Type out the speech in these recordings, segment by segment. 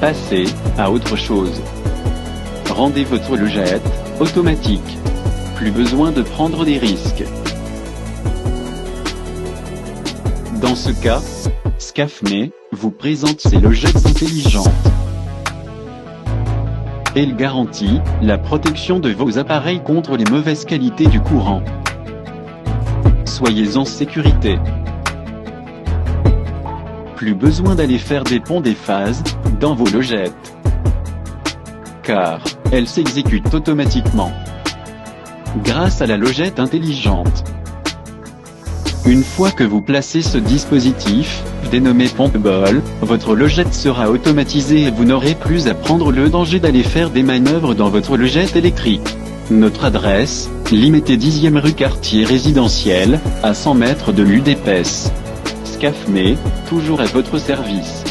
Passez à autre chose. Rendez votre logette automatique. Plus besoin de prendre des risques. Dans ce cas, Scafme vous présente ses logettes intelligentes. Elle garantit la protection de vos appareils contre les mauvaises qualités du courant. Soyez en sécurité. Plus besoin d'aller faire des ponts des phases dans vos logettes, car elles s'exécutent automatiquement grâce à la logette intelligente. Une fois que vous placez ce dispositif, dénommé Pompeball, votre logette sera automatisée et vous n'aurez plus à prendre le danger d'aller faire des manœuvres dans votre logette électrique. Notre adresse, Limité 10e rue quartier résidentiel, à 100 mètres de l'UDPS. Scafme, toujours à votre service.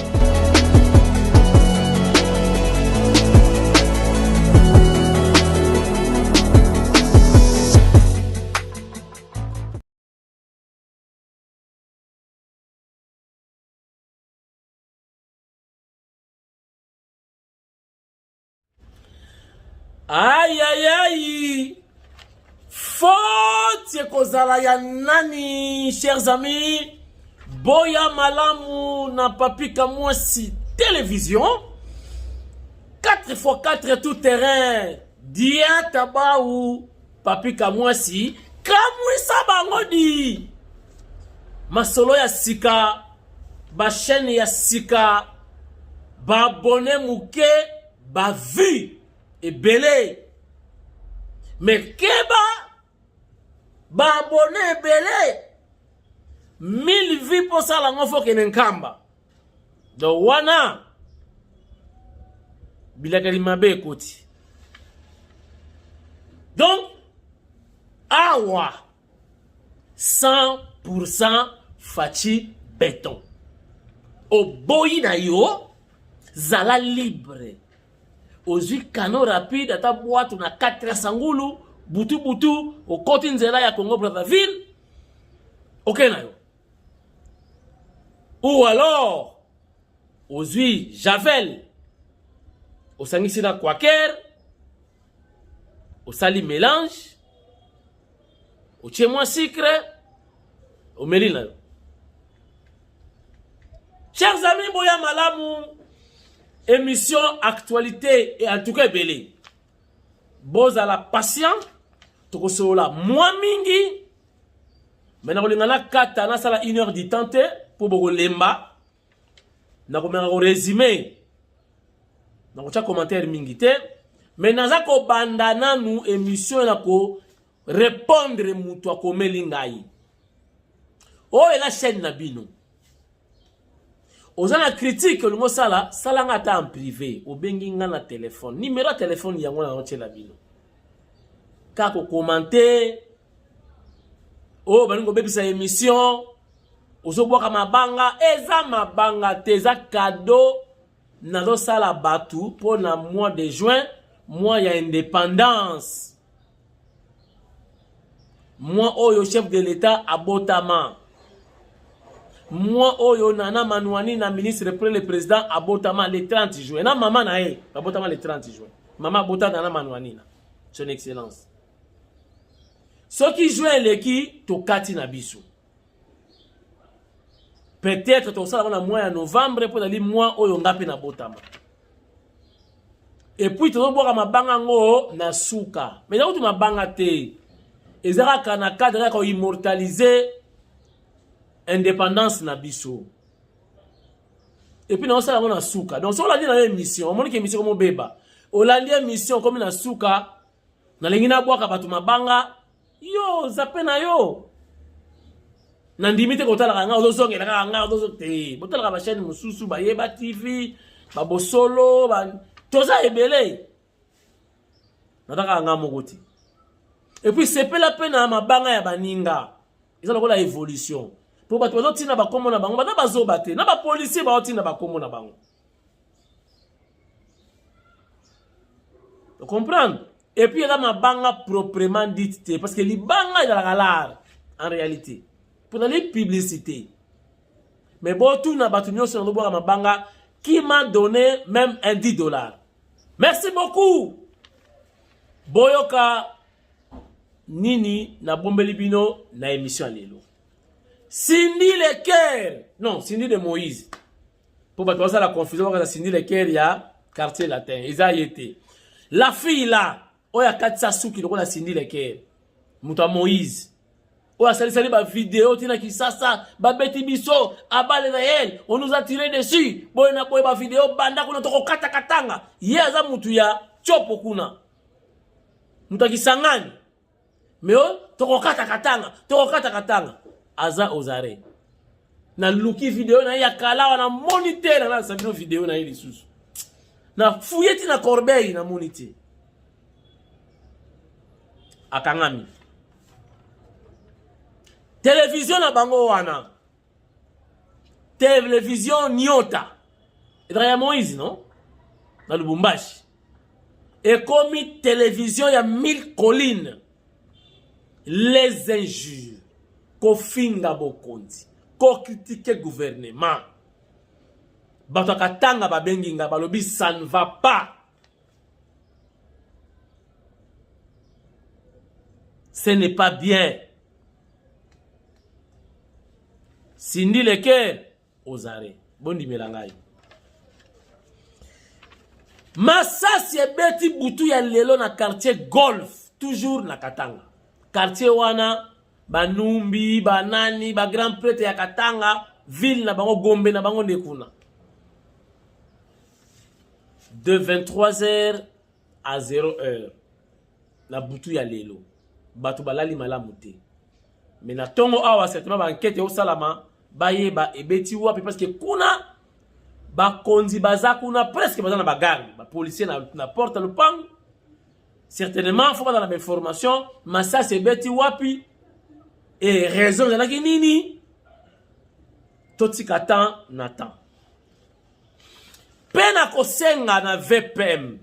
Aïe aïe aïe, faute kozala ya nani, chers amis. Boya malamu na papi kamwasi télévision 4x4 tout terrain dia tabaou papi kamwasi kamwisa bangodi masolo ya sika ba chaîne ya sika ba abonné muke ba vu et belé mais keba ba abonné belé 1000 vies pour ça, la faut qu'il nkamba. Donc, wana, bilakali mabe koti. Donc, awa, 100% fachi béton. Au boyi na yo, zala libre. Ozui kano rapide, ata boîte na 4 sangulu, butu butu, au côté nzela ya Congo Brazzaville. Ok na yo. Ou alors, aux huiles Javel, au sanguisina Quaker, au sali mélange, au tchémois sucre, au mélina. Chers amis, boya malamu, émission actualité et en tout cas belé. Boza la patient, toko la moi mingi, maintenant on a 4 ans, ça la 1 heure du temps. Pour beaucoup lemba na ko menga ko résumé na ko cha commentaire mingité mais naza ko bandana nous émission na ko répondre mutu akomeli ngai oh et la chaîne na bino ozana critique le sala sala ngata en privé obengi nga na téléphone numéro téléphone yango na otela bino ka ko commenter oh baningo bebisa émission Ozoboka mabanga, eza mabanga, teza cadeau, nazo sala batu, pour na mois de juin, mois ya indépendance. Mois oyo chef de l'État abotama. Mois oyo nana manouani na ministre pour le président abotama le 30 juin. Na maman na e, abotama le 30 juin. Maman abota nana manouani na. Son excellence. Ce qui joue l'équipe, to kati na biso. Peut-être que ça va mois de novembre pour aller mois où on a na botama. Et puis tu vas boire ma banga ngo na suka. Mais là où tu ma banga te, ezara kana cadre ko immortaliser indépendance na biso. Et puis non ça va na suka. Donc ça on l'a dit dans l'émission, on montre que émission comme beba. On l'a dit émission comme na suka. Na lengina boire ka batu mabanga. Yo zapena yo. Nandimite kotala nga ozosongela nga ozote botala ba chaîne mususu ba yeba TV ba bosolo ba toza ebele nataka nga mokoti et puis c'est pas la peine à mabanga ya baninga ils ont la évolution pour bato bazotina ba komo na bango bana bazobate na ba policier ba otina ba komo na bango tu comprends et puis là mabanga proprement dit parce que libanga dans la galère en réalité pour les publicités. Mais bon, tout n'a pas tenu sur le bois à ma banga qui m'a donné même un $10. Merci beaucoup. Boyoka nini na bombeli bino na émission lelo. Cindy Leker. Non, Cindy de Moïse. Pour pas la confusion, parce que Cindy Leker, il y a quartier latin. Ils ont été. La fille là, oya katsa souki loko na Cindy Leker. Mouta Moïse. Oya sali ba vidéo tina ki sasa ba beti biso abale réel. On nous a tiré dessus. Boy na boy ba vidéo banda kuna toko kata katanga. Yeza mutu ya chopo kuna. Muta kisangani. Meo toko kata katanga. Aza ozare. Na luki video na ya kala wana moniteur na sabino video na ili susu. Na fuyeti na corbeille na moniteur. Akangami. Télévision na bango wana. Télévision Nyota. Edraya Moïse, non? Na Lubumbashi. Et comme télévision ya 1000 collines. Les injures. Ko finga bokonzi. Ko critiquer gouvernement. Bato katanga babengi nga balobi ça ne va pas. Ce n'est pas bien. Cindy Leker ozare. Bondi melangai. Masasi ebeti butu ya lelo na quartier Golf. Toujours na Katanga. Quartier wana banumbi, banani, ba grand prêtre ya Katanga, ville na bango Gombe na bango Nekuna. De 23h à 0h. La butu ya lelo. Batu balali malamu te. Mais na tongo awa certainement ba enquête au salama baye ba ebeti wapi parce que kuna ba konzi baza kuna presque baza na bagarde, ba policier na porte le pang. Certainement faut pas dans la information, mais ça c'est beti wapi. Et raison de la nini toti katan natan pena kosenga na VPM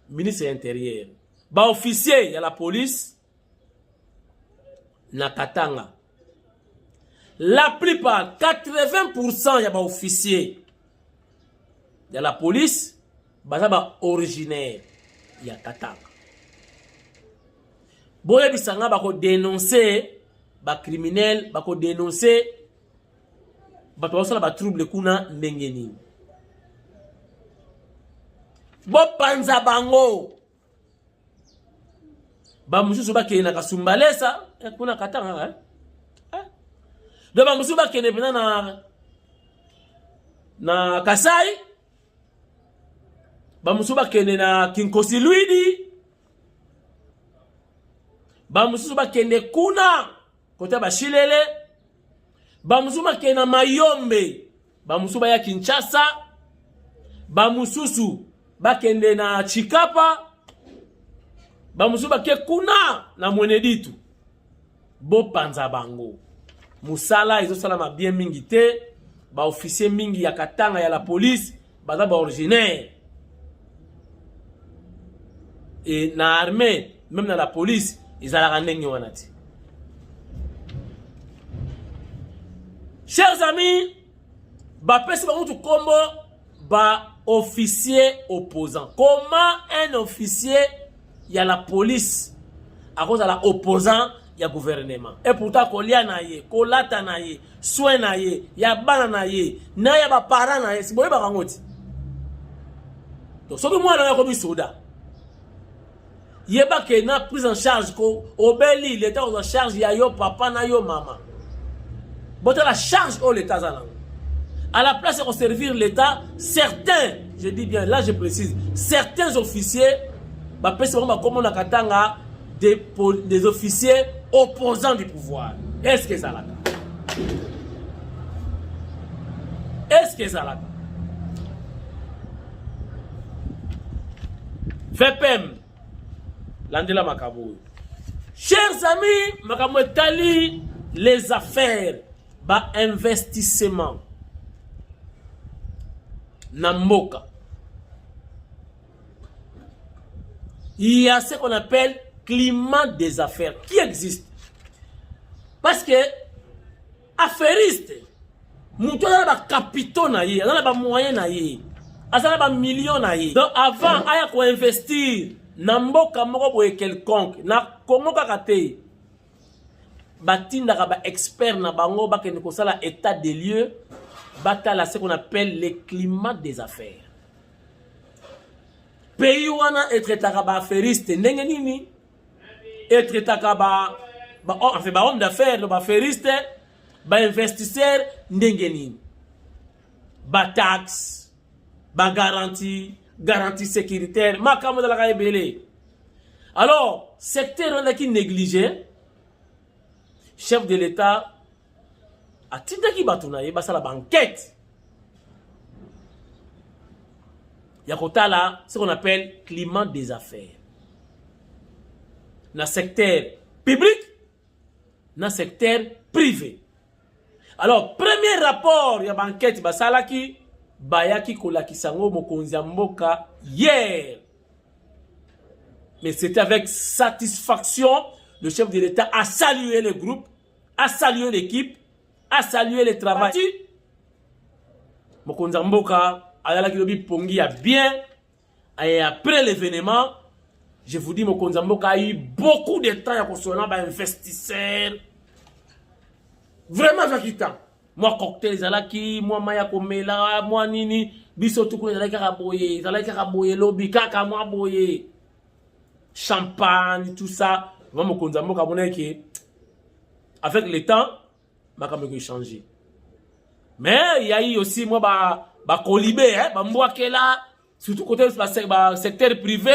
ministre intérieur ba officier ya la police na Katanga la plupart 80% ya ba officier ya la police baza ba originaire ya Katanga boye bisanga ba ko dénoncer ba criminel bako dénoncer bato basala ba trouble kuna ndenge nini bo panza bango ba mususu bakena kasumbalesa kuna Katanga do ba mususu bakene pena na Kasai ba mususu bakene na Kinkosi Luidi ba mususu bakene kuna Kota Bashilele, bamusuma kena Mayombe, bamusuba ya Kinshasa, bamususu bakende na Chikapa, bamusuba ke kuna na Mweneditu. Bo panza bango. Musala izo salama bien mingi te, ba officier mingi ya Katanga ya la police, baza ba originaire. Et na armée, même na la police, ils ala ndenge wanati. Chers amis, ba pesi ba mutu kombo ba officier opposant. Comment un officier y a la police à cause de la opposant y a gouvernement. Et pourtant kolia na ye, kolata na ye, soin na ye, ya bana na ye, na ya ba parents na ye, si boye ba ngoti. Donc soki mwana na komi soda. Yeba ke na prise en charge ko obeli l'état en charge ya yo papa na yo maman. Bon, la charge au l'État. À la place de servir l'État, certains, je dis bien, là je précise, certains officiers, des officiers opposants du pouvoir. Est-ce que ça l'a? Est-ce que ça l'a? VPM, l'Andela Makabou. Chers amis, Makabou Tali, les affaires. Ba investissement Namboka. Il y a ce qu'on appelle climat des affaires qui existe. Parce que affairiste, Moutou a ba capitaux na ye, a ba moyens na ye, a ba millions na ye. Donc avant aya ko investir na mboka moko boye quelconque, na Congo kakate. Batinda ba expert na bango ba kende ko sala état des lieux, batala ce qu'on appelle le climat des affaires. Pays wana etre takaba affairiste ndenge nini? Etre takaba en fait ba homme d'affaires, ba affairiste, ba investisseur ndenge nini? Ba taxe, ba garantie sécuritaire, makamo de la kaibele. Alors, secteur qui négligé, chef de l'État a tindaki batuna ye basala banquette. Yakota là, ce qu'on appelle climat des affaires. Dans le secteur public, dans le secteur privé. Alors, premier rapport, il y a banquette basalaki bayaki kolaki sango mokonzi mboka hier. Mais c'était avec satisfaction, le chef de l'État a salué le groupe, a salué l'équipe, a salué le travail. Mokonzi mboka ayalaki lobi pongi a bien. Et après l'événement, je vous dis Mokonzi mboka a eu beaucoup de temps à consommer ba investisseurs. Vraiment j'aquitant. Moi cocktail zalaki, moi maya komela, moi nini, biso tout ko zalaki kaboye lobi kaka moi boye. Champagne, tout ça. Vraiment Mokonzi mboka moneke avec le temps, ma kameko changé. Mais il y a eu aussi moi ba kolibé hein, ba mbwakela surtout côté secteur privé.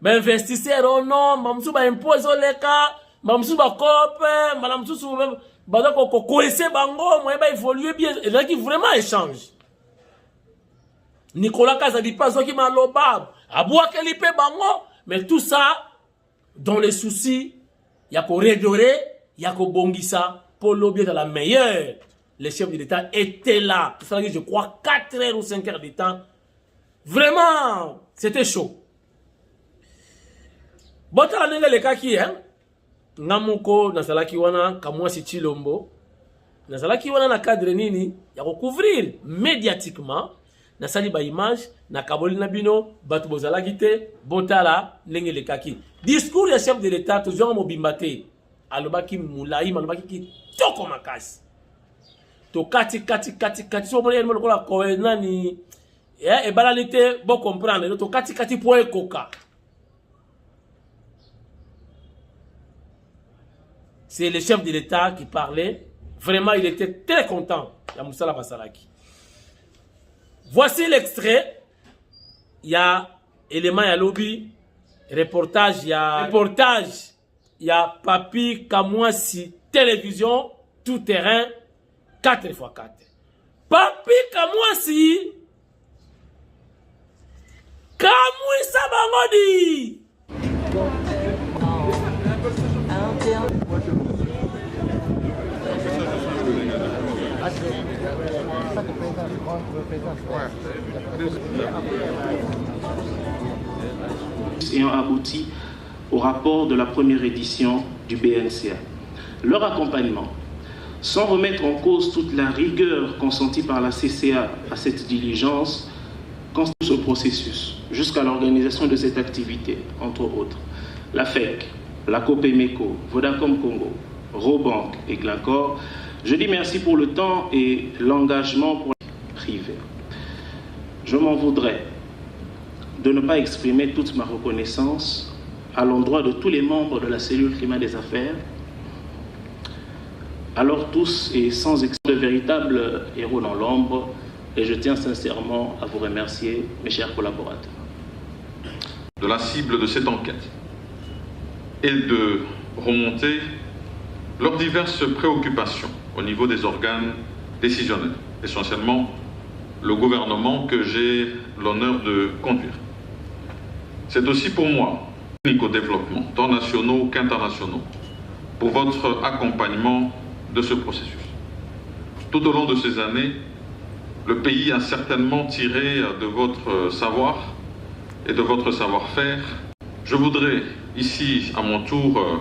Ba investisseur oh non, mamsu ba impose leka, mamsu ba cope, mamsu ba ko coincer bango, moi ba évoluer bien, et là qui vraiment échange. Nicolas Kazadi pas qui maloba, abwakeli pe bango, mais tout ça dans les soucis, il y a qu'au redorer, il y a qu'au bongissa pour l'objet de la meilleure. Les chefs de l'État étaient là. Tout ça, je crois, 4 heures ou 5 heures de temps. Vraiment, c'était chaud. Bon, tu as les cas qui, hein? Namuko, Nazalaki wana, Kamwa Siti Lombo. Nazalaki wana na cadre nini, ya recouvrir médiatiquement. Nasali ba image, na kaboli nabino, batu bozalaki te, botala, nenge le kaki. Discours ya chef de l'État, toujours mobimbate. Alobaki moulaï, alobaki ki toko makasi. To kati, so moni elmo lokola kowe nani, e balalite, bon comprendre, to kati po e koka. C'est le chef de l'État qui parlait. Vraiment, il était très content. Ya Moussala Basalaki. Voici l'extrait. Il y a élément ya lobby, reportage, il y a Papi Kamwasi, télévision, tout terrain, 4x4. Papi Kamwasi, Kamwisa Bangodi. Ayant abouti au rapport de la première édition du BNCA. Leur accompagnement, sans remettre en cause toute la rigueur consentie par la CCA à cette diligence, constitue ce processus jusqu'à l'organisation de cette activité, entre autres. La FEC, la Copemeco, Vodacom Congo, Robank et Glencore. Je dis merci pour le temps et l'engagement pour les privés. Je m'en voudrais de ne pas exprimer toute ma reconnaissance à l'endroit de tous les membres de la cellule climat des affaires, alors tous et sans exception de véritables héros dans l'ombre, et je tiens sincèrement à vous remercier, mes chers collaborateurs. De la cible de cette enquête et de remonter leurs diverses préoccupations au niveau des organes décisionnels, essentiellement le gouvernement que j'ai l'honneur de conduire. C'est aussi pour moi, unique au développement, tant nationaux qu'internationaux, pour votre accompagnement de ce processus. Tout au long de ces années, le pays a certainement tiré de votre savoir et de votre savoir-faire. Je voudrais ici, à mon tour,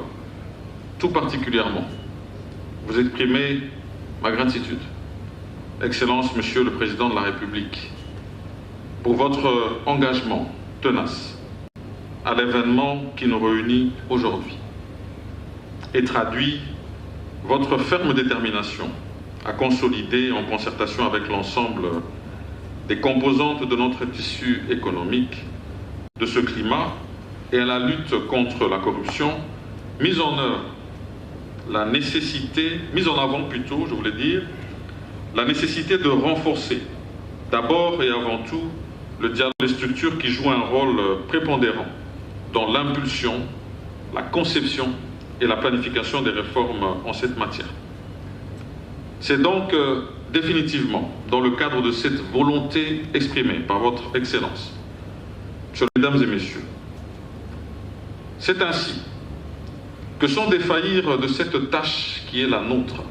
tout particulièrement, vous exprimer ma gratitude Excellence, Monsieur le Président de la République, pour votre engagement tenace à l'événement qui nous réunit aujourd'hui et traduit votre ferme détermination à consolider en concertation avec l'ensemble des composantes de notre tissu économique de ce climat et à la lutte contre la corruption, mise en avant plutôt, je voulais dire, la nécessité de renforcer d'abord et avant tout le dialogue des structures qui jouent un rôle prépondérant dans l'impulsion, la conception et la planification des réformes en cette matière. C'est donc définitivement dans le cadre de cette volonté exprimée par votre Excellence, Mesdames et Messieurs, c'est ainsi que sans défaillir de cette tâche qui est la nôtre,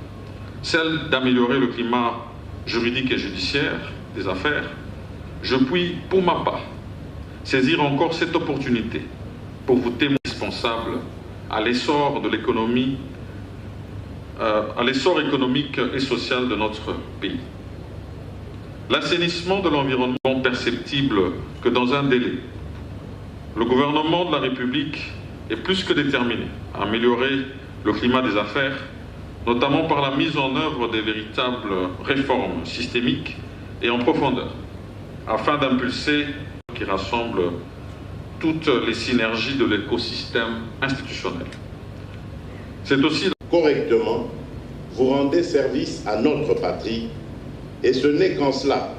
celle d'améliorer le climat juridique et judiciaire des affaires, je puis, pour ma part, saisir encore cette opportunité pour vous témoigner indispensable à l'essor de l'économie, à l'essor économique et social de notre pays. L'assainissement de l'environnement perceptible que dans un délai. Le gouvernement de la République est plus que déterminé à améliorer le climat des affaires, notamment par la mise en œuvre des véritables réformes systémiques et en profondeur, afin d'impulser qui rassemble toutes les synergies de l'écosystème institutionnel. C'est aussi correctement, vous rendez service à notre patrie et ce n'est qu'en cela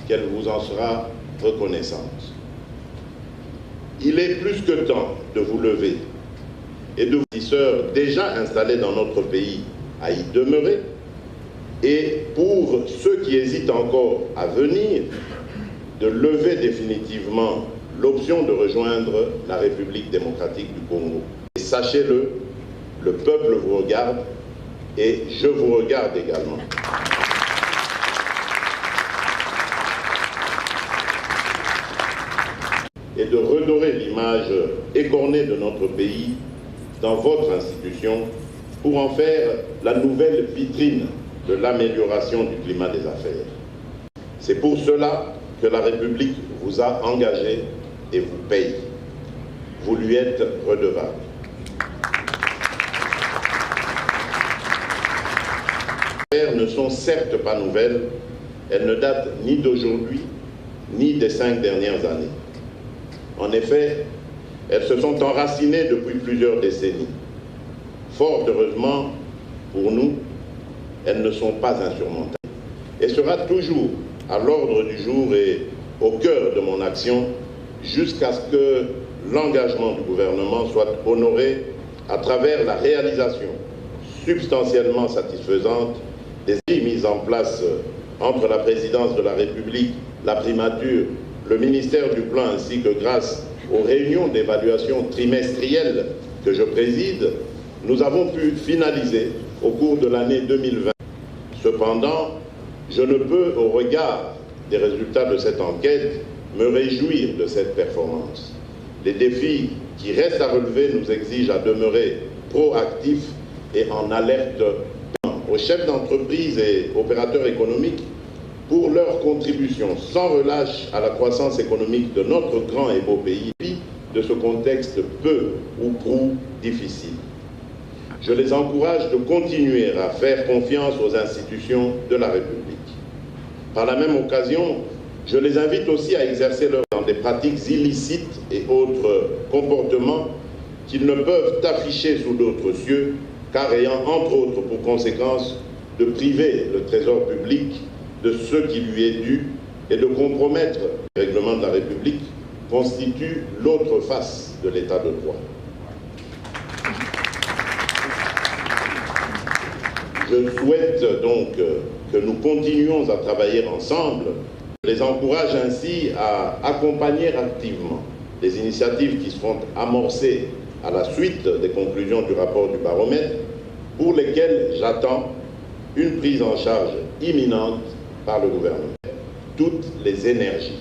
qu'elle vous en sera reconnaissante. Il est plus que temps de vous lever et de investisseurs déjà installés dans notre pays à y demeurer et pour ceux qui hésitent encore à venir, de lever définitivement l'option de rejoindre la République démocratique du Congo. Et sachez-le, le peuple vous regarde et je vous regarde également. Et de redorer l'image écornée de notre pays dans votre institution pour en faire la nouvelle vitrine de l'amélioration du climat des affaires. C'est pour cela que la République vous a engagé et vous paye. Vous lui êtes redevable. Les affaires ne sont certes pas nouvelles, elles ne datent ni d'aujourd'hui, ni des 5 dernières années. En effet, elles se sont enracinées depuis plusieurs décennies. Fort heureusement, pour nous, elles ne sont pas insurmontables. Et sera toujours à l'ordre du jour et au cœur de mon action jusqu'à ce que l'engagement du gouvernement soit honoré à travers la réalisation substantiellement satisfaisante des mises en place entre la présidence de la République, la primature, le ministère du Plan ainsi que grâce aux réunions d'évaluation trimestrielles que je préside, nous avons pu finaliser au cours de l'année 2020. Cependant, je ne peux, au regard des résultats de cette enquête, me réjouir de cette performance. Les défis qui restent à relever nous exigent à demeurer proactifs et en alerte aux chefs d'entreprise et opérateurs économiques pour leur contribution sans relâche à la croissance économique de notre grand et beau pays, de ce contexte peu ou prou difficile. Je les encourage de continuer à faire confiance aux institutions de la République. Par la même occasion, je les invite aussi à exercer dans des pratiques illicites et autres comportements qu'ils ne peuvent afficher sous d'autres cieux, car ayant entre autres pour conséquence de priver le trésor public de ce qui lui est dû et de compromettre le règlement de la République constitue l'autre face de l'état de droit. Je souhaite donc que nous continuions à travailler ensemble. Je les encourage ainsi à accompagner activement les initiatives qui seront amorcées à la suite des conclusions du rapport du baromètre, pour lesquelles j'attends une prise en charge imminente par le gouvernement. Toutes les énergies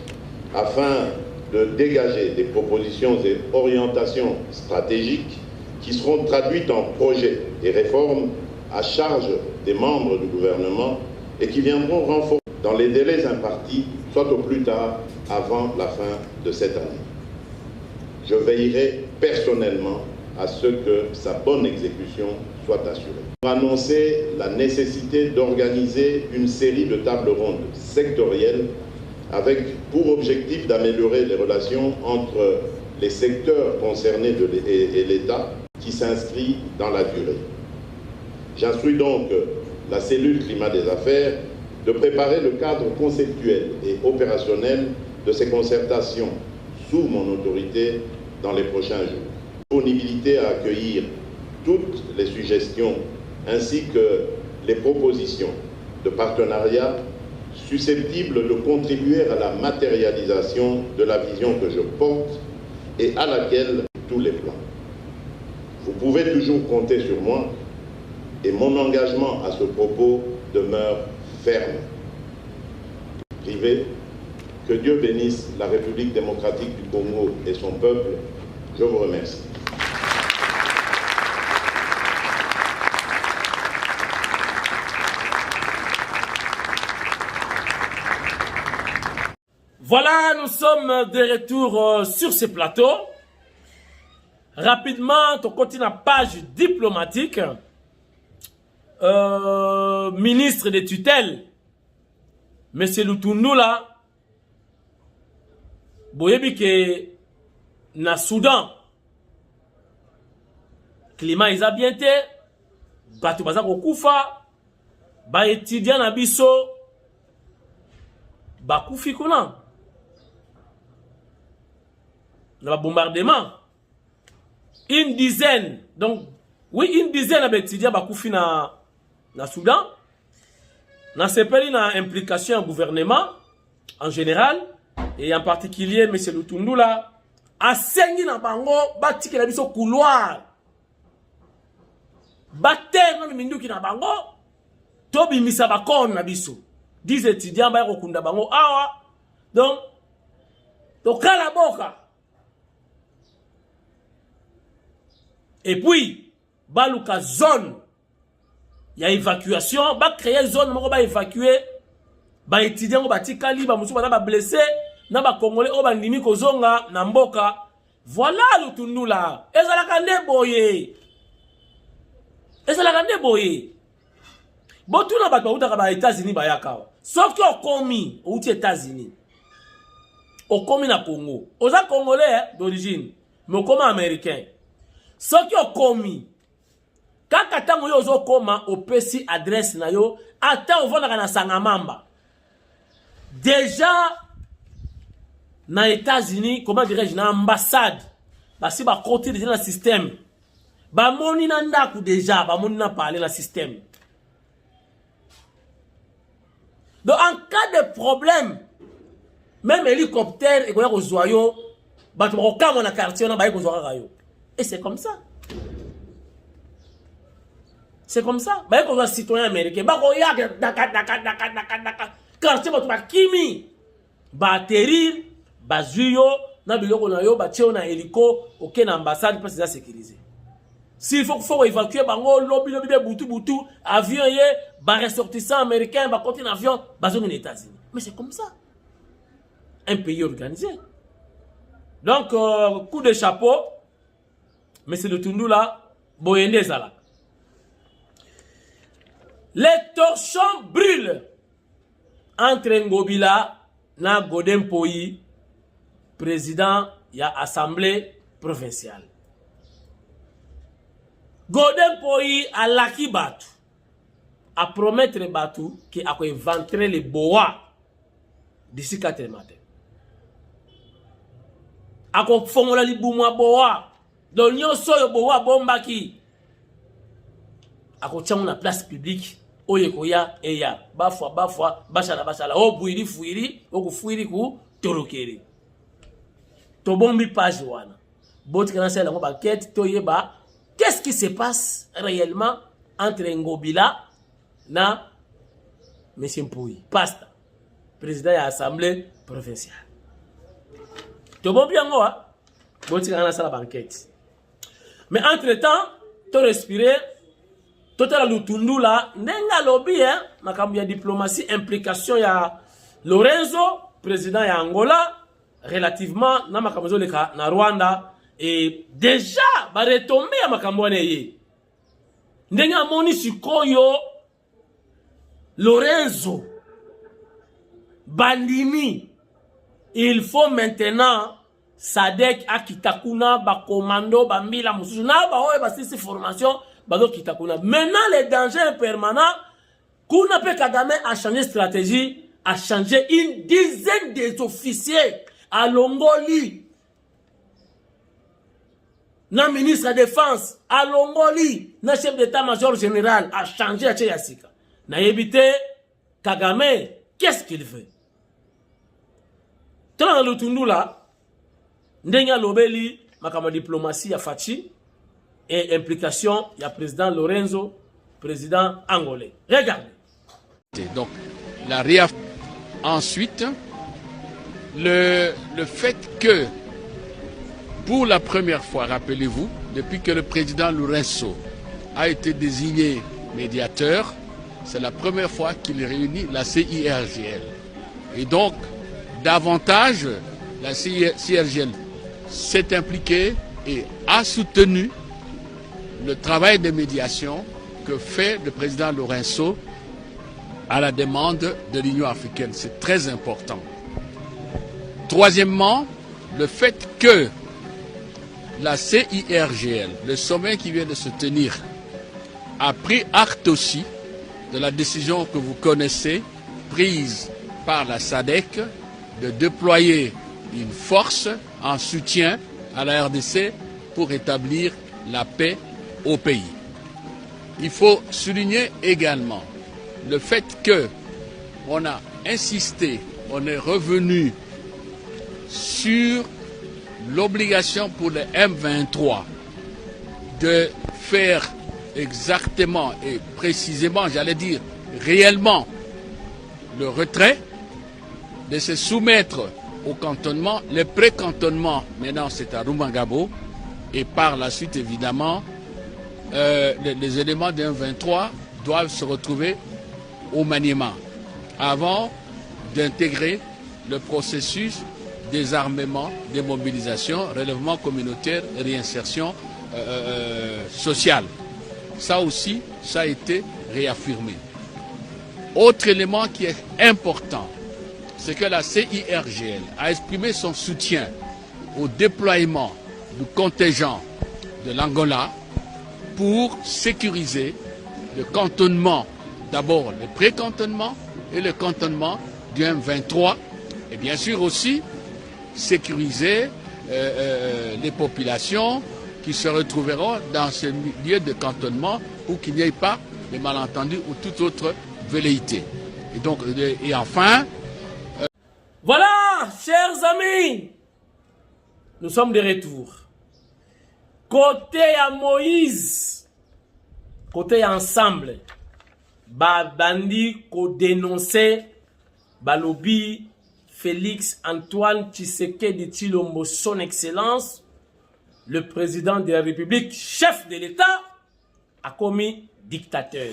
afin de dégager des propositions et orientations stratégiques qui seront traduites en projets et réformes à charge des membres du gouvernement et qui viendront renforcer dans les délais impartis, soit au plus tard avant la fin de cette année. Je veillerai personnellement à ce que sa bonne exécution soit assurée. Pour annoncer la nécessité d'organiser une série de tables rondes sectorielles avec pour objectif d'améliorer les relations entre les secteurs concernés et l'État qui s'inscrit dans la durée. J'instruis donc la cellule climat des affaires de préparer le cadre conceptuel et opérationnel de ces concertations sous mon autorité dans les prochains jours. Disponibilité à accueillir toutes les suggestions ainsi que les propositions de partenariat susceptibles de contribuer à la matérialisation de la vision que je porte et à laquelle tous les plans. Vous pouvez toujours compter sur moi et mon engagement à ce propos demeure ferme. Privé, que Dieu bénisse la République démocratique du Congo et son peuple. Je vous remercie. Voilà, nous sommes de retour sur ce plateau. Rapidement, on continue la page diplomatique. Ministre de tutelle, M. Lutundula, boyebi que na Soudan, climat is bien te, batu baza kokufa, ba étudiant na biso, ba kufi kuna. Na bombardement. Une dizaine, donc, oui, une dizaine d'étudiants ba kufi na Soudan. Na sepeli na implication au gouvernement en général et en particulier M. Lutundula a sengi na bango batiki na biso couloir bater na minduki na bango tobi misa bakon na biso 10 étudiants ba kokunda bango awa donc tokala boka et puis baluka zone. Il y a évacuation, ba créer zone moko ba évacuer, ba étudiants ba tikali ba musu ba blessé, na ba congolais o ba ndimi kozonga na mboka. Voilà Lutundula. Ezalaka nde boye. Ezalaka nde boye. Botuna ba utaka ba États-Unis ba yakawa. Sauf que okomi ou États-Unis. Okomi na Congo. Oza congolais d'origine, mais okoma américain. Sauf que okomi kaka tango yo zo koma opesi adresse na yo ata ovonaka na Sangamamba. Déjà na États-Unis, comment dirais-je, na ambassade basi ba côté déjà na système. Ba moni na ndaku déjà, ba moni na parler na système. Donc en cas de problème, même hélicoptère et ko zoyo, ba to ko kama na quartier na ba ko zoka yo. Et c'est comme ça. C'est comme ça. Bah, comme un citoyen américain, bah, regarde, quartier, bah, kimi, bah, atterrir, bah, zuyo, na biloko na yo, bah, tcheo na hélico, ok, na ambassade, parce que c'est sécurisé. S'il faut évacuer, bah, lobby, boutu, avion, bah, ressortissant américain, bah, continuer avion, bah, zone aux États-Unis. Mais c'est comme ça. Un pays organisé. Donc, coup de chapeau, mais c'est le Lutundula, Boyende Zala. Les torchons brûlent entre Ngobila na Godem Poyi, président ya assemblée provinciale. Godem Poyi a laki batu, a promettre batu qui a éventrer les bois d'ici 4 matin. A fongola li boumwa bois, donc nyoso yo bois bombaki. A kotiamu na place publique. Oye koya eya bafwa bashala o buiri fuiri o kufuiri ku torokeri to bombi page wana boti kana sala ngo enquête to yeba qu'est-ce qui se passe réellement entre Ngobila na Monsieur Mpuyi Pasta président de l'Assemblée provinciale to bombi ngo boti kana sala enquête mais entre temps to respirer totala lutundula ndenga lobby makambo ya diplomatie implication ya Lorenzo président ya Angola relativement na makambo zoleka na Rwanda et déjà ba retomber ya makambo wana ye ndenga moni sikoyo Lorenzo bandimi il faut maintenant Sadek akitakuna ba commando ba mbila mususu na ba oye ba sisi formation ba do kitakuna. Maintenant le danger est permanent. Kuna pe Kagame a changé stratégie, a changé une dizaine des officiers à Longoli. Na ministre de défense à Longoli, na chef d'état-major général a changé à Tcheyasika. Na évité Kagame, qu'est-ce qu'il fait? Dans le Tundula, Ndenga Lobeli, makama diplomatie ya Fachi et implication ya président Lorenzo, président angolais. Regardez. Donc, ensuite, le fait que, pour la première fois, rappelez-vous, depuis que le président Lorenzo a été désigné médiateur, c'est la première fois qu'il réunit la CIRGL. Et donc, davantage, la CIRGL s'est impliquée et a soutenu le travail de médiation que fait le président Lorenzo à la demande de l'Union africaine. C'est très important. Troisièmement, le fait que la CIRGL, le sommet qui vient de se tenir, a pris acte aussi de la décision que vous connaissez, prise par la SADC, de déployer une force en soutien à la RDC pour établir la paix au pays. Il faut souligner également le fait que on a insisté, on est revenu sur l'obligation pour le M23 de faire exactement et précisément, j'allais dire réellement, le retrait, de se soumettre au cantonnement. Le pré-cantonnement, maintenant, c'est à Rumangabo. Et par la suite, évidemment, les éléments d'un 23 doivent se retrouver au Maniema avant d'intégrer le processus désarmement, démobilisation, relèvement communautaire et réinsertion sociale. Ça aussi, ça a été réaffirmé. Autre élément qui est important, c'est que la CIRGL a exprimé son soutien au déploiement du contingent de l'Angola pour sécuriser le cantonnement, d'abord le pré-cantonnement et le cantonnement du M23, et bien sûr aussi sécuriser les populations qui se retrouveront dans ce lieu de cantonnement pour qu'il n'y ait pas de malentendus ou toute autre velléité. Et donc, et enfin... Voilà, chers amis, nous sommes de retour. Côté à Moïse, côté ensemble, bandi ko dénoncer balobi Félix Antoine Tshisekedi Tshilombo, son excellence, le président de la République, chef de l'État, a commis dictateur.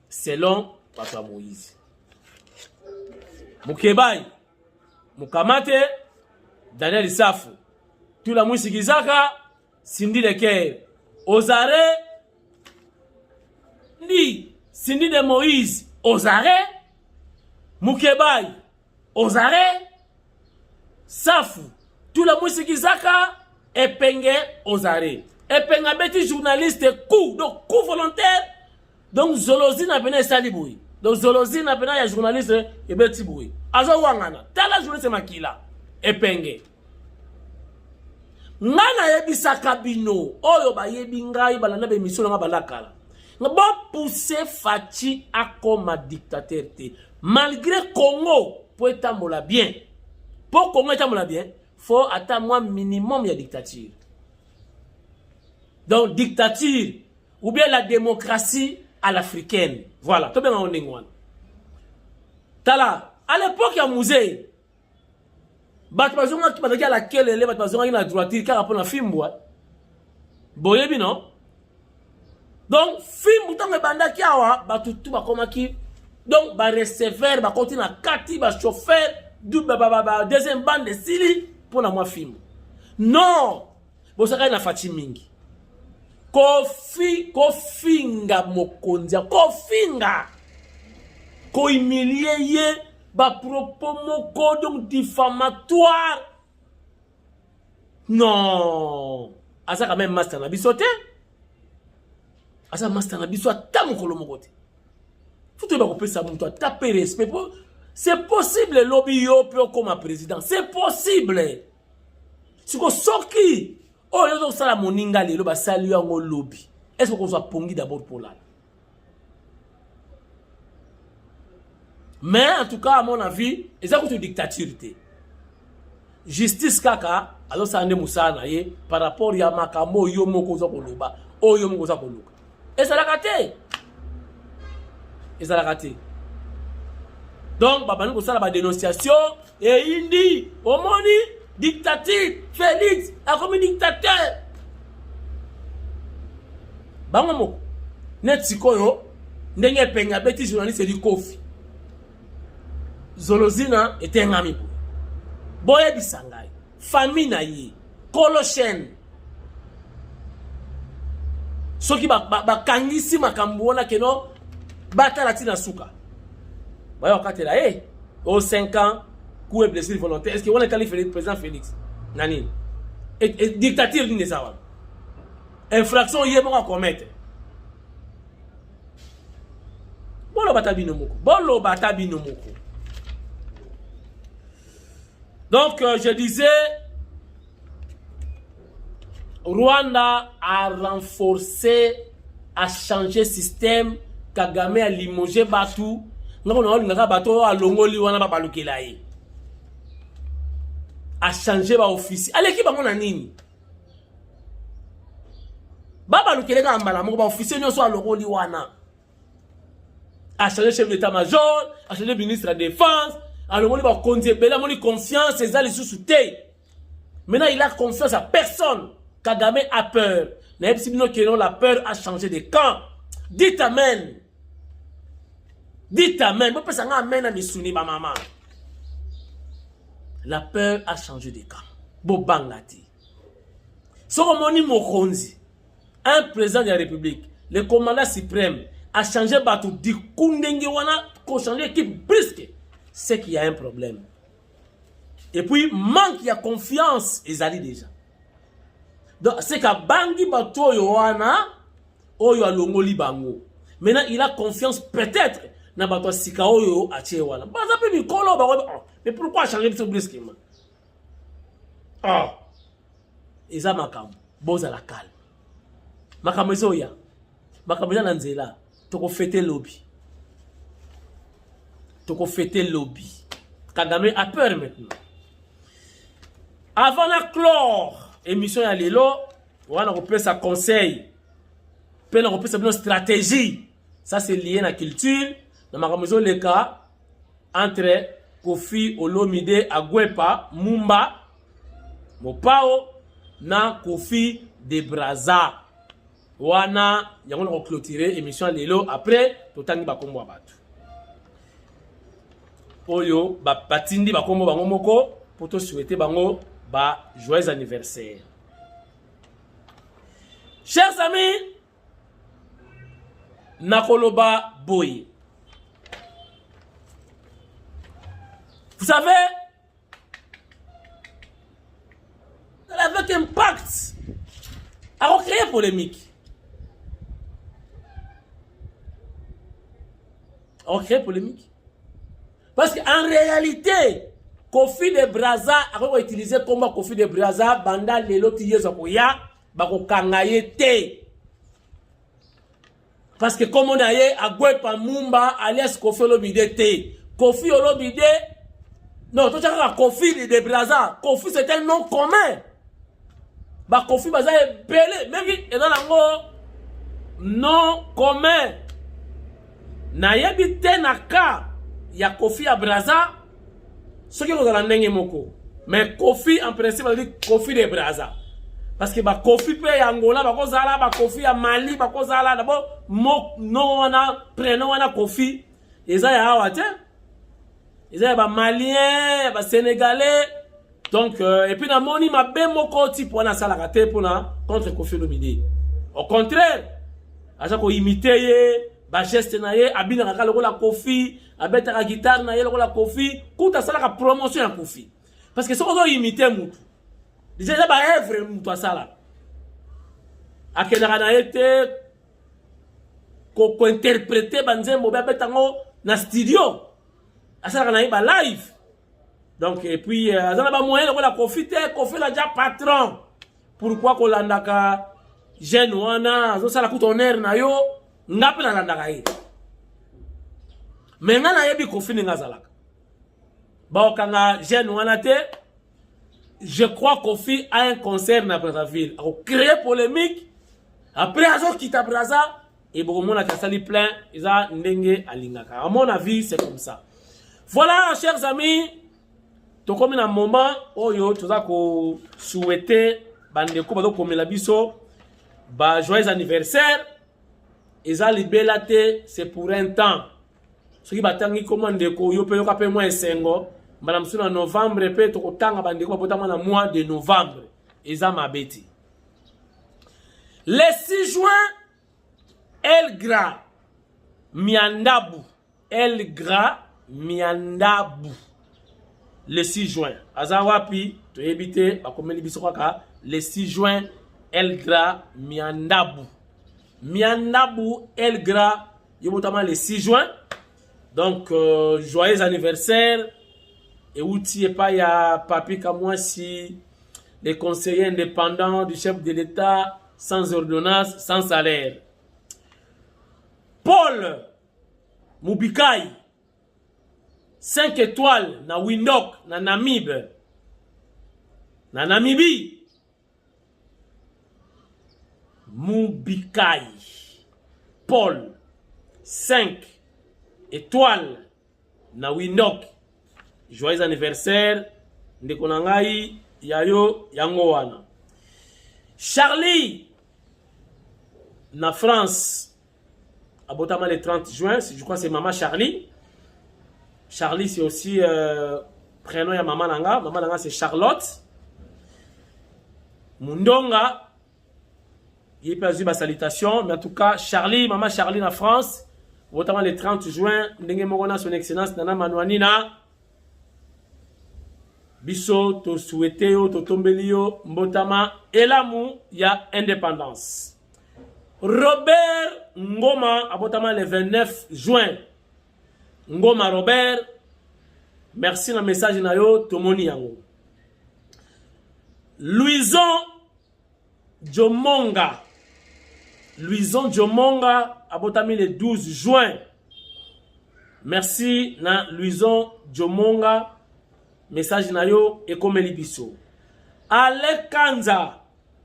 Selon Papa Moïse. Mukebai, Mukamate, Daniel Isafu, Tula Mwisigizaka, Cindy Leker, Ozare, Ndi, Cindy de Moïse, Ozare, Mukebai, Ozare, Safu, Tula Mwisigizaka, Epenge, Ozare. Epenga beti journaliste coup, donc coup volontaire, donc Zolozi n'a pas saliboui. Donc Zolozi n'a pas ya journaliste et beti boui. Azo wangana, tala journaliste makila, Epenge. Ngana yebisa kabino, oyo ba yebingai balanda be mission nga balakala. Ngabo pousser Fachi à comme dictateur te. Malgré Congo, pour étambola bien. Pour Congo étambola bien, faut attendre minimum ya dictature. Donc dictature ou bien la démocratie à l'africaine. Voilà, tout bien en Ningwan. Tala, à l'époque il y a un musée. Batbazonga qui m'a dit à laquelle les Batbazonga il a droit car après un film bois. Boyebi non. Donc film mutango bandaki awa batutu bakomaki donc ba receveur ba koti na kati ba chauffeur du deuxième bande de sili pour na moi film non bosaka na fati mingi kofinga mokonzi kofinga ko humilier ye ba propos moko donc diffamatoire non asa quand même master na bisote asa master na biso ata mokolo moko te futu ba kopesa muntu taper respect c'est possible lobby yo pe comme président c'est possible siko soki oh yo sala moninga lelo ba sali yango lobby est-ce qu'on soit pongi d'abord pour là mais en tout cas à mon avis ça c'est une dictature justice kaka alors ça ande musana ye par rapport ya makambo yo moko za koloba o yo moko za koluka et ça la raté donc baba nous ça la dénonciation et indi omoni dictature Félix a comme dictateur bango net sikoyo ndenge penga beti journaliste du Kofi Zolozina était ngami boye bisangai famille na ye kolochen soki ba kangisi makambo na keno batala tina suka bayo katela au 5 ans coup et blessure volontaire est-ce que on a qualifié le président Félix nani et dictature ni ça infraction yé mo commettre bolo batabi no moko donc je disais Rwanda a renforcé, a changé système. Kagame a limogé Batu. Nous avons Batu à Longoli wana ba balukela ye. A changé ba office. Allez qui ba mona nini? Ba balukela ka mbala mo ba officier nyo so à Longoli wana. A changé chef d'état-major, a changé ministre de la défense, a Longoli ba konzie bela moni confiance ces ali sous souté. Maintenant il a confiance à personne. Kagame a peur. La peur a changé de camp. Dites amen. Dites amen. La peur a changé de camp. Bobangati. Soromoni Mokonzi, un président de la République, le commandant suprême, a changé bateau du Kundengewana pour changer l'équipe brusque. C'est qu'il y a un problème. Et puis, manque de confiance, ils allaient déjà. Donc, c'est qu'à Bangi Bato Yohana, Oyo Longoli Bango. Maintenant, il a confiance peut-être dans Bato Sikao Yo Achewana. Mais pourquoi changer ce brusquement? Ah! Ils ont makam. Boza la calme. Makamezoya. Makamezoya Nanzela. Toko fêter lobby. Toko fêter lobby. Kagame a peur maintenant. Avant la clore. Émission ya lelo, on a repris sa conseil. On a repris sa stratégie. Ça c'est lié à la culture. Dans ma maison le cas entre Kofi Olomide Agwepa Mumba Mopao na Kofi de Braza. Wana yango na clôturer émission lelo après totangi ba kombo abatu. Oyo ba patindi ba kombo bango moko pour te souhaiter bango bah, joyeux anniversaire. Chers amis, Nakoloba Boy. Vous savez, avec impact, a créé polémique. A créé polémique. Parce qu'en réalité, Kofi de Braza a utilisé comme Kofi de Braza banda lelo tiye zokoya bako kangaye te. Parce que comme on a yé Agwepa Mumba alias Kofi Olomide te. Kofi Olomide non, tout ça Kofi de Braza. Kofi c'est un nom commun. Ba Kofi Braza est belé même et dans l'ango nom commun. Na yebi te naka ya Kofi à Braza. Ce qui est dans la moko. Mais Kofi, en principe, on dit Kofi de Braza. parce que ba Kofi pe ya Angola ba kozala ba Kofi ya Mali ba kozala d'abord no wana prénom wana Kofi eza ya awa te eza ba Malien ba Sénégalais donc et puis na moni ma be moko type wana sala kate pona contre Kofi Olomide au contraire aza ko imiter ye ba geste na ye abina kaka lokola Kofi abeta ka guitare na ye lokola Kofi kuta sala ka promotion ya Kofi parce que soko zo imiter mutu déjà là ba œuvre mutu asala akena na été ko interpréter banzembo ba betango na studio asala na ba live donc et puis azana ba moyen lokola Kofi te Kofi la déjà patron pourquoi ko landaka jeune wana zo sala kutoner na yo ngape na landaka ye mais ngana yebi Kofi ninga zalaka ba okanga jeune wana te. Je crois Kofi a un concert dans Brazzaville. Il a créé polémique. Après, il a quitté Brazza. Et beaucoup de gens ont plein. Ils ont ndenge alingaka. À mon avis, c'est comme ça. Voilà, chers amis. Tout comme un moment où tu as souhaité bandeko bado comme la biso ba joyeux anniversaire. Ils ont libéré, c'est pour un temps. Ce qui va tangi comme ndeko yo pe yo ka pe moins 5 ans. Madame Suna novembre pe to kotanga bandeko botama na mois de novembre eza mabeti le 6 juin Elgra Miandabu le 6 juin azawapi to ebite bakomeli biso kwaka le 6 juin Elgra Miandabu Elgra yobotama le 6 juin donc joyeux anniversaire. Et où tu pas il y a papi comme moi si les conseillers indépendants du chef de l'État sans ordonnance, sans salaire. Paul Mubikai 5 étoiles na Windhoek na Namibie. Na Namibie. Mubikai Paul 5 étoiles na Windhoek. Joyeux anniversaire, Ndekonangai, Yayo, Yangowana. Charlie, na France, abotama le 30 juin, je crois que c'est maman Charlie. Charlie, c'est aussi prénom ya maman Nanga. Maman Nanga, c'est Charlotte. Mundonga, il a perdu ma salutation, mais en tout cas, Charlie, maman Charlie, na France, abotama le 30 juin, Ndenge Morona, son excellence, Nana Manouanina. Biso to souhaité yo to tombelio mbotama elamu ya indépendance. Robert Ngoma abotama le 29 juin. Ngoma Robert, merci na message na yo tomoni yango. Louison Jomonga abotami le 12 juin. Merci na Louison Jomonga. Message na yo et comme libiso. Ale Kanza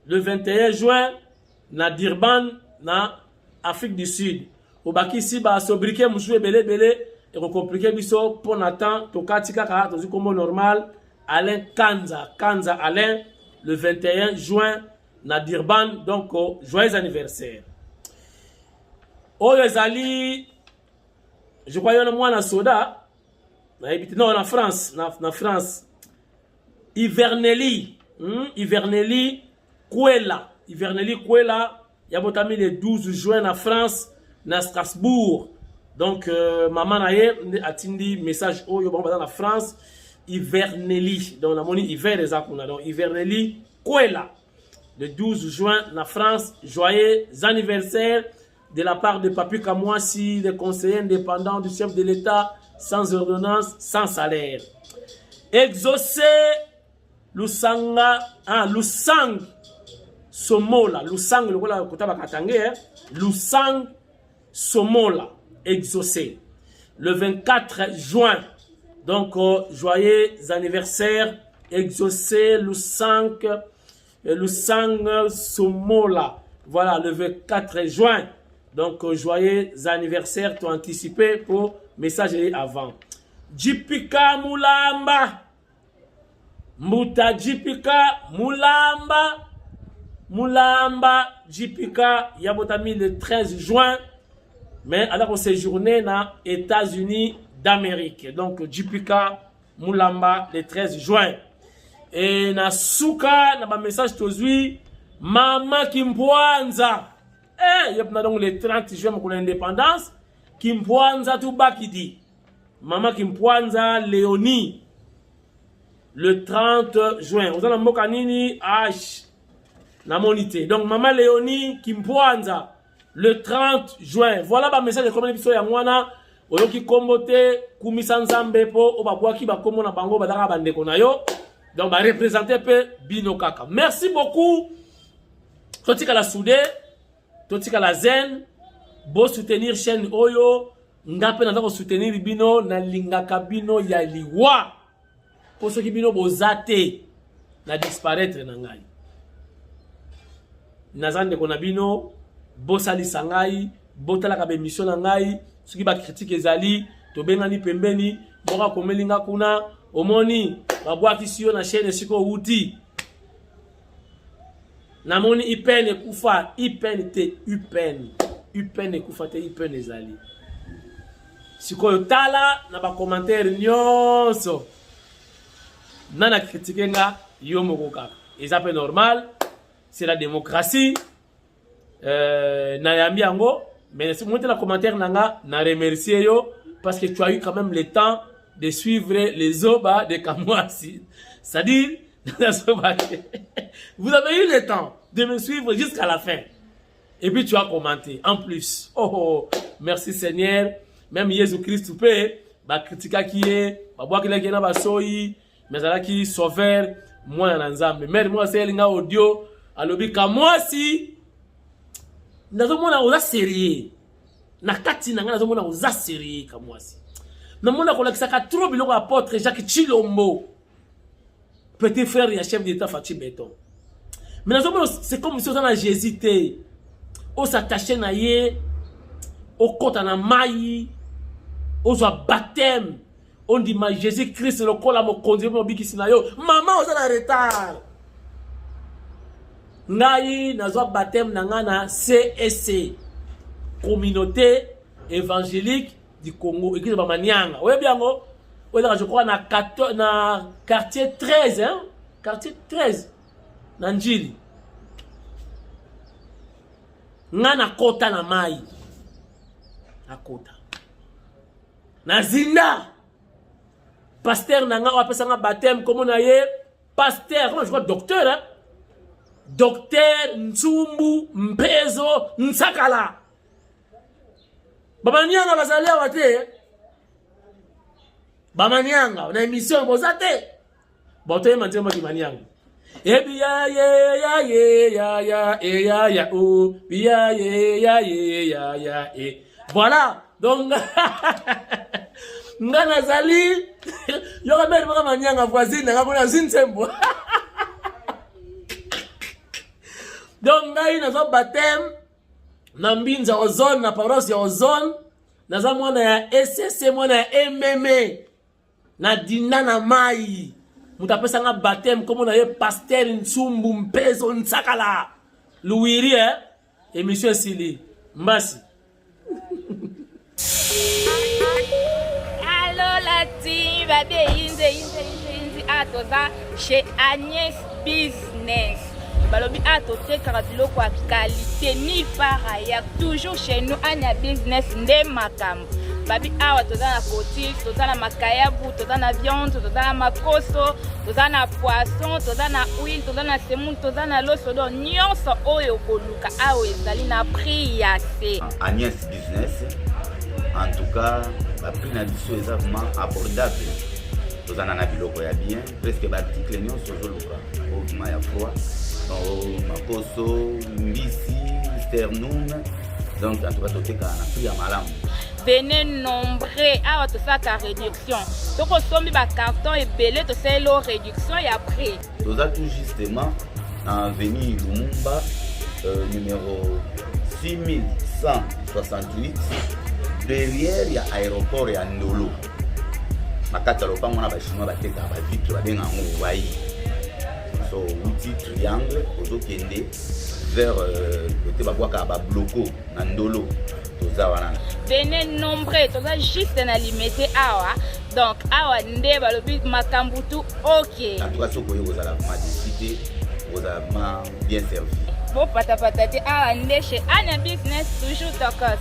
le 21 juin na Durban na Afrique du Sud. Obaki si ba sobriqué musu belé et compliqué biso pour Nathan to katika ka to comme normal. Alain Kanza Alain le 21 juin na Durban donc joyeux anniversaire. Oyezali je crois yon moi na soda. Non, en France, na France. Iverneli Kuela, yabotami le 12 juin na France, na Strasbourg. Donc, maman naye atindi message oyo bon dans la France, Iverneli. Donc, la moni hiver ezakuna. Donc, Iverneli Kuela, le 12 juin na France, joyeux anniversaire de la part de Papi Kamwasi, le conseiller indépendant du chef de l'État. Sans ordonnance, sans salaire. Exaucé Lusang Somola. Lusang, Lusang Somola. Exaucé. Le 24 juin. Donc, joyeux anniversaire. Exaucé Lusang Somola. Voilà, le 24 juin. Donc, joyeux anniversaire, tu as anticipé pour message avant. Jipika Mulamba. Muta Jipika Mulamba. Mulamba Jipika Yabotami le 13 juin, mais alors on séjourné dans les États-Unis d'Amérique. Donc Jipika Mulamba le 13 juin. Et na suka na ba message tozui Mama Kimpwanza. Yep na donc le 30 juin pour l'indépendance. Kimpwanza tout bakidi. Mama Kimpwanza Léonie. Le 30 juin. Vous avez mboka nini H. Na monité. Donc Maman Léonie Kimpwanza. Le 30 juin. Voilà ba message de commande biso ya mwana. Oyoki kombote kumisa nzambe po obabwaki ba komo na bango badaka bandeko na yo. Donc, va représenter peu Bino Kaka. Merci beaucoup. Totika la soudé, Totika la zen, beau soutenir chaîne Oyo, ngape na ko soutenir Bino na lingaka Bino ya liwa. Pour ceux qui Bino bozate na disparaître na ngai. Nazande ko na Bino, bosali sangai, botala ka be mission na ngai, ceux qui ba critique ezali, to bengani pembeni, boka komelinga kuna, omoni babwaki siyo na chaîne siko uti namoni ipene kufa ipene te ipene kufa te ipene ezali siko tala na ba commentaire nyonso nana critiquer nga yo moko kaka eza pe normal, c'est la démocratie. Na yambi yango mais si monter la commentaire nanga na remercier yo parce que tu as eu quand même le temps de suivre les Oba de Kamwasi. C'est-à-dire, vous avez eu le temps de me suivre jusqu'à la fin. Et puis tu as commenté. En plus, merci Seigneur. Même Jésus-Christ, tu peux, critiquer qui est, boire qu'il y a un soyi, mais là qui sauveur, moi en ensemble. Mais moi c'est l'inga audio, alobi Kamwasi. Nazo mona oza sérieux. Nakati nanga nazo mona oza sérieux Kamwasi. Mais mon a trop biloko apôtre Jacques Chilombo. Petit frère et chef d'État Fatih Béton. Mais c'est comme si on a hésité. On s'attachait na ye. On compte na maï. On soit baptême. On dit ma Jésus-Christ le col à mon conduire mon biki sinayo. Maman on a retard. Ngai nazo baptême nangana CSC. Communauté évangélique du Congo, église de Bamanyanga. Oui, bien, je crois, na quartier 13, hein? Quartier 13, Nanjili. Na kota na mai. Na kota. Na zinda. Pasteur nanga, on appelle ça un baptême, comme on a eu. Pasteur, comment je crois, docteur, hein? Docteur Ntsumbu Mpezo Nsakala. Bamanyanga bazali awate. Bamanyanga na émission bozate. Bote manzema ki manyanga. Ebiya ya o biya ya e. Voilà. Donc ngana zali yo kamera baka manyanga voisine ngakona zinsembo. Donc ngai nazo baptême na mbinza ozone na paroisse ya ozone naza mwana ya SSC mwana ya MMA na dina na mai mutapesa nga baptême comme on a pasteur Nsumbu Mpezo Nsakala Louiri émission Sili Mbasi. Allo la team baby inzi atoza chez Agnès Business. Balobi atoteka biloko ya qualité ni par ailleurs toujours chez nous Anya Business nde makambo. Babi awa toza na cotille, toza na makayabu, toza na viande, toza na makoso, toza na poisson, toza na huile, toza na semoule, toza na loso do nyonso oyo koluka awa ezali na prix ya se. Agnès Business en tout cas ba prix na biso eza vraiment abordable. Toza na biloko ya bien, presque ba article nyonso zoluka. O ma ya froid, o makoso, mbisi, sternum. Donc en tout cas toteka na prix ya malamu. Venez nombreux à votre sac à réduction. Donc on sommet par carton et belé de ces lots réduction et après. Nous avons tout justement en avenue Lumumba numéro 6168 derrière il y a aéroport et à Ndolo. Ma catalogue on a ba chinois ba teka ba vitre ba benga ngo wai. so outil triangle ozokende vers côté babwaka babloko na ndolo toza wana. Venez nombreux, toza juste na limité awa. Donc awa nde balobi makambutu ok. En tout cas soko vous allez décider, vous allez bien servi. Bon pata te awa nde chez Ana Business toujours d'accord.